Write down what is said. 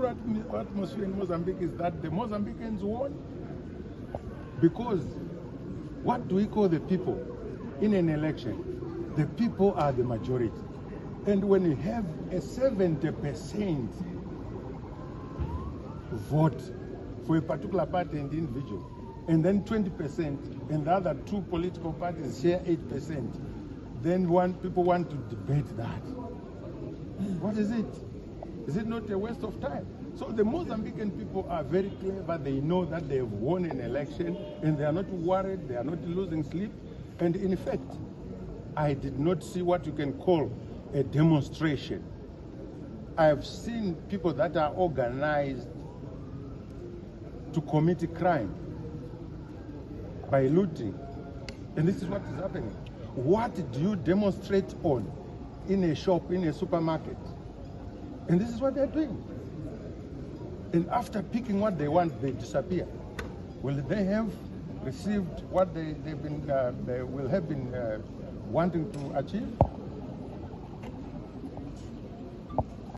atmosphere in Mozambique is that the Mozambicans won. Because what do we call the people in an election? The people are the majority. And when you have a 70% vote for a particular party and individual, and then 20%, and the other two political parties share 8%, then people want to debate that. What is it? Is it not a waste of time? So the Mozambican people are very clever. They know that they have won an election, and they are not worried, they are not losing sleep. And in fact, I did not see what you can call a demonstration. I have seen people that are organized to commit a crime by looting. And this is what is happening. What do you demonstrate on in a shop, in a supermarket? And this is what they're doing. And after picking what they want, they disappear. Will they have received what they will have been wanting to achieve?